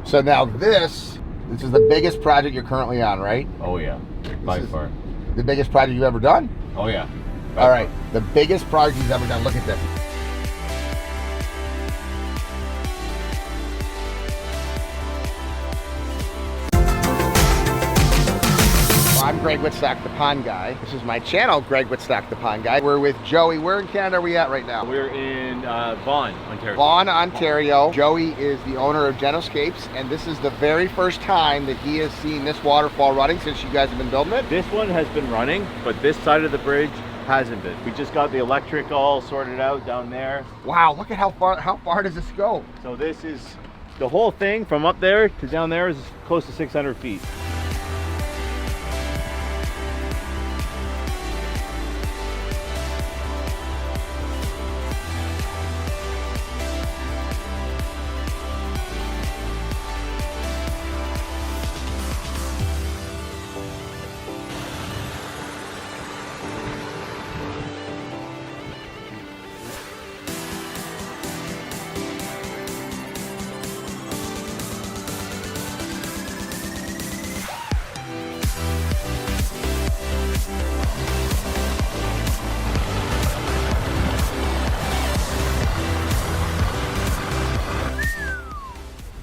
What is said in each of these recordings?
So now this is the biggest project you're currently on, right? Oh yeah, by far. The biggest project you've ever done? Oh yeah. All right, the biggest project he's ever done. Look at this. I'm Greg Wittstock, the Pond Guy. This is my channel, Greg Wittstock, the Pond Guy. We're with Joey. Where in Canada are we at right now? We're in Vaughan, Ontario. Vaughan, Ontario. Joey is the owner of Genoscapes, and this is the very first time that he has seen this waterfall running since you guys have been building it. This one has been running, but this side of the bridge hasn't been. We just got the electric all sorted out down there. Wow, look at how far does this go? So this is, the whole thing from up there to down there is close to 600 feet.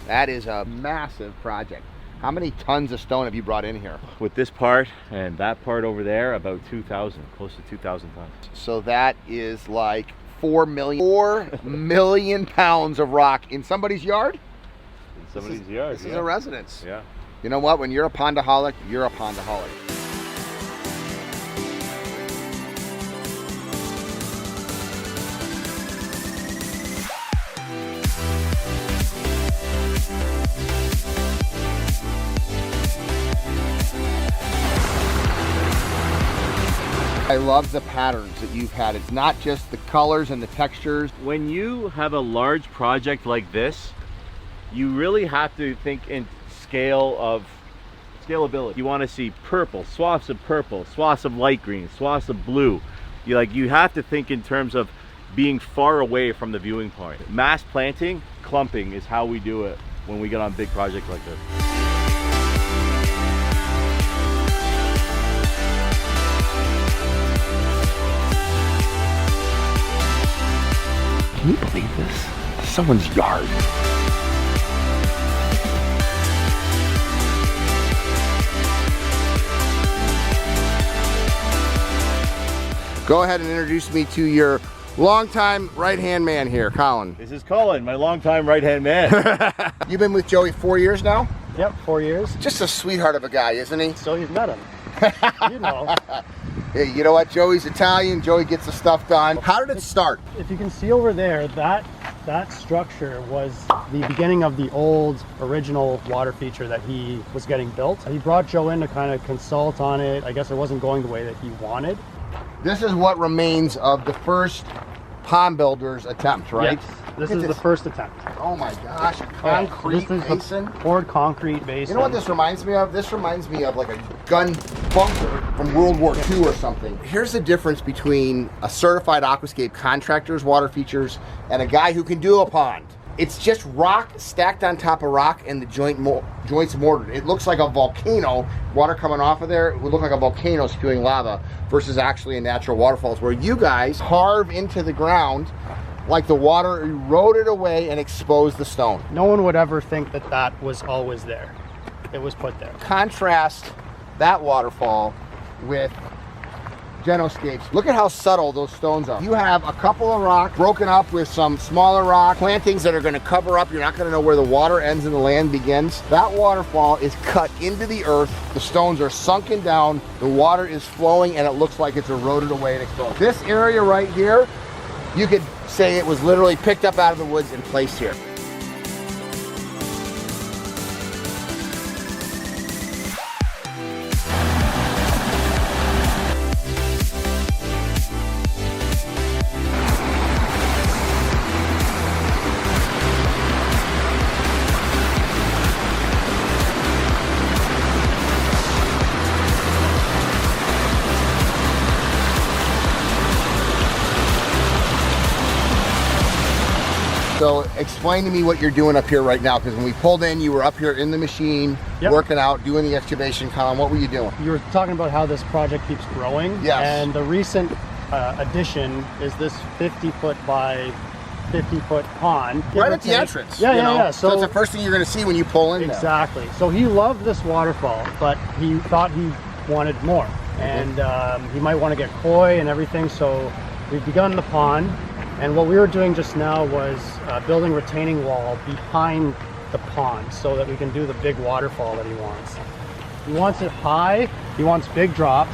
That is a massive project. How many tons of stone have you brought in here? With this part and that part over there, about 2,000, close to 2,000 tons. So that is like 4 million pounds of rock in somebody's yard? In somebody's yard, This is a residence. Yeah. You know what? When you're a pondaholic, you're a pondaholic. I love the patterns that you've had. It's not just the colors and the textures. When you have a large project like this, you really have to think in scalability. You want to see purple, swaths of light green, swaths of blue. You have to think in terms of being far away from the viewing point. Mass planting, clumping is how we do it when we get on big projects like this. Can you believe this? Someone's yard. Go ahead and introduce me to your longtime right-hand man here, Colin. This is Colin, my longtime right-hand man. You've been with Joey 4 years now? Yep, 4 years. Just a sweetheart of a guy, isn't he? So you've met him. You know. Hey, you know what? Joey's Italian. Joey gets the stuff done. How did it start? If you can see over there, that structure was the beginning of the old original water feature that he was getting built. He brought Joe in to kind of consult on it. I guess it wasn't going the way that he wanted. This is what remains of the first pond builder's attempt, right? Yes, this is the first attempt. Oh my gosh, a concrete basin. Poured concrete basin. You know what this reminds me of? This reminds me of like a gun bunker from World War II or something. Here's the difference between a certified aquascape contractor's water features and a guy who can do a pond. It's just rock stacked on top of rock and the joints mortared. It looks like a volcano, water coming off of there. It would look like a volcano spewing lava versus actually a natural waterfall, where you guys carve into the ground like the water eroded away and exposed the stone. No one would ever think that that was always there. It was put there. Contrast that waterfall with Genoscapes. Look at how subtle those stones are. You have a couple of rocks broken up with some smaller rock plantings that are going to cover up. You're not going to know where the water ends and the land begins. That waterfall is cut into the earth. The stones are sunken down. The water is flowing and it looks like it's eroded away and exposed. This area right here, you could say it was literally picked up out of the woods and placed here. So explain to me what you're doing up here right now, because when we pulled in, you were up here in the machine, working out, doing the excavation column. What were you doing? You were talking about how this project keeps growing. Yes. And the recent addition is this 50-foot by 50-foot pond. Right at the entrance. Yeah. So it's the first thing you're going to see when you pull in. Exactly. So he loved this waterfall, but he thought he wanted more. And he might want to get koi and everything. So we've begun the pond. And what we were doing just now was building retaining wall behind the pond so that we can do the big waterfall that he wants. He wants it high. He wants big drops.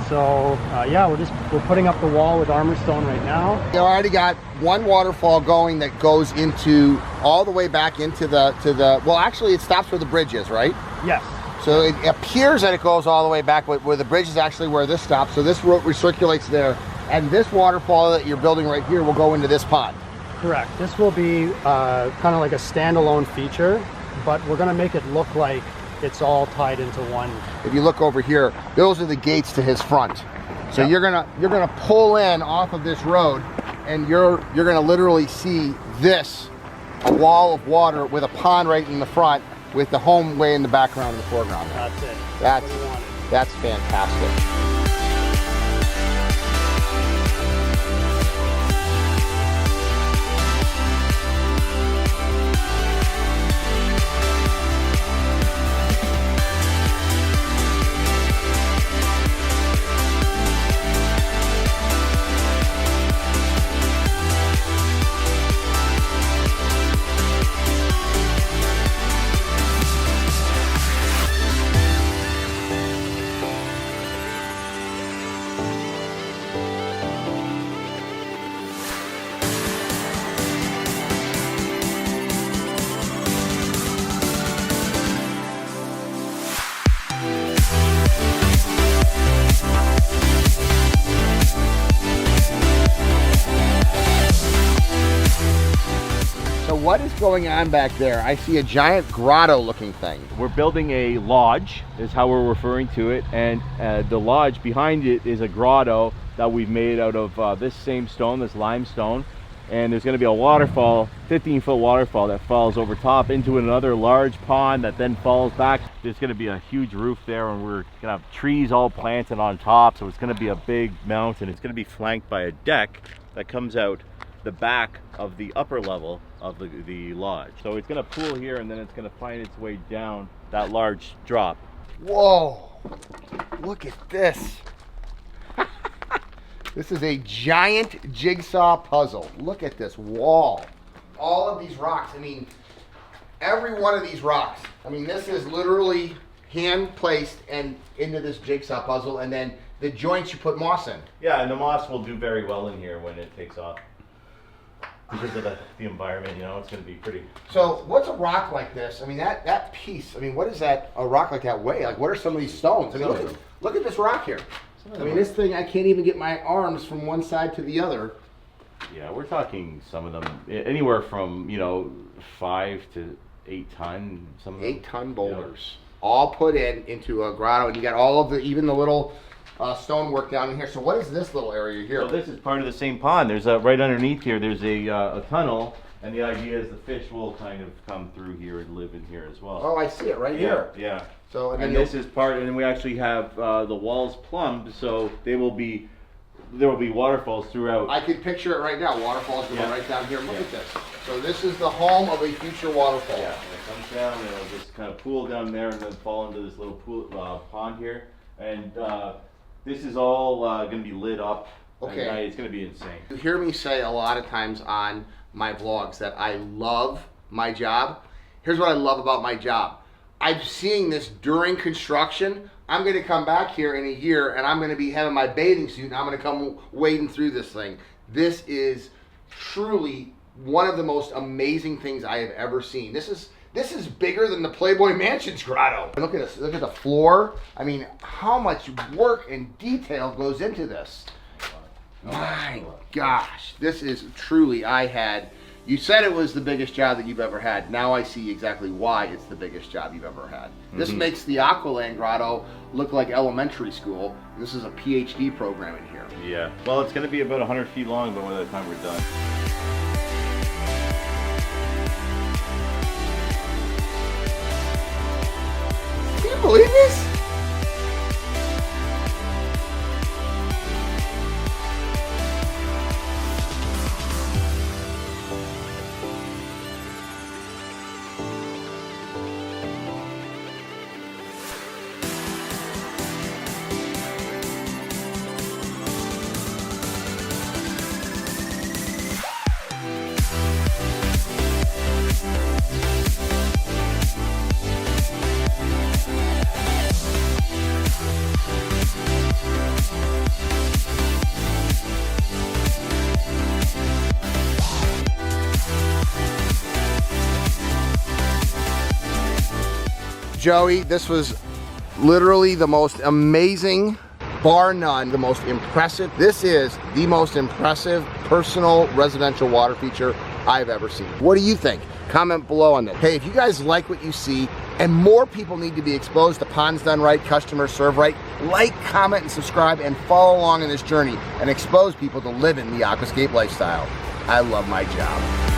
So yeah, we're putting up the wall with armor stone right now. You already got one waterfall going that goes into all the way back into the well, actually it stops where the bridge is, right? Yes. So it appears that it goes all the way back, but where the bridge is actually where this stops. So this road recirculates there, and this waterfall that you're building right here will go into this pond. Correct. This will be kind of like a standalone feature, but we're going to make it look like it's all tied into one. If you look over here, those are the gates to his front. So you're gonna pull in off of this road, and you're gonna literally see this, a wall of water with a pond right in the front, with the home way in the background and the foreground. That's it. That's fantastic. What is going on back there? I see a giant grotto looking thing. We're building a lodge, is how we're referring to it, and the lodge behind it is a grotto that we've made out of this same stone, this limestone, and there's going to be a waterfall, 15-foot waterfall that falls over top into another large pond that then falls back. There's going to be a huge roof there, and we're going to have trees all planted on top, so it's going to be a big mountain. It's going to be flanked by a deck that comes out the back of the upper level of the lodge. So it's going to pool here, and then it's going to find its way down that large drop. Whoa, look at this. This is a giant jigsaw puzzle. Look at this wall. All of these rocks, I mean, every one of these rocks, I mean, this is literally hand placed and into this jigsaw puzzle, and then the joints you put moss in. Yeah, and the moss will do very well in here when it takes off. Because of the environment, you know, it's going to be pretty. So what's a rock like this? I mean, that piece, I mean, what is that, a rock like that weigh? Like, what are some of these stones? I mean, look at this rock here. I mean, this thing, I can't even get my arms from one side to the other. Yeah, we're talking some of them, anywhere from, you know, 5 to 8 ton. Some of them. 8-ton boulders. All put into a grotto, and you got all of the, even the little stonework down in here. So what is this little area here? So this is part of the same pond. There's right underneath here, there's a tunnel, and the idea is the fish will kind of come through here and live in here as well. Oh, I see it right here. Yeah. So and this is part, and then we actually have the walls plumbed, so there will be waterfalls throughout. I can picture it right now. Waterfalls going right down here. Look at this. So this is the home of a future waterfall. Yeah, it comes down and it'll just kind of pool down there and then fall into this little pool pond here. And this is all going to be lit up. Okay. And, it's going to be insane. You hear me say a lot of times on my vlogs that I love my job. Here's what I love about my job. I'm seeing this during construction. I'm going to come back here in a year, and I'm going to be having my bathing suit, and I'm going to come wading through this thing. This is truly one of the most amazing things I have ever seen. This is bigger than the Playboy Mansion's grotto. Look at this. Look at the floor. I mean, how much work and detail goes into this. My gosh, this is truly, you said it was the biggest job that you've ever had. Now I see exactly why it's the biggest job you've ever had. This makes the Aqualand Grotto look like elementary school. This is a PhD program in here. Yeah. Well, it's going to be about 100 feet long by the time we're done. believe this? Joey, this was literally the most amazing, bar none, the most impressive. This is the most impressive personal residential water feature I've ever seen. What do you think? Comment below on that. Hey, if you guys like what you see and more people need to be exposed to ponds done right, customers served right, like, comment, and subscribe and follow along in this journey and expose people to living the aquascape lifestyle. I love my job.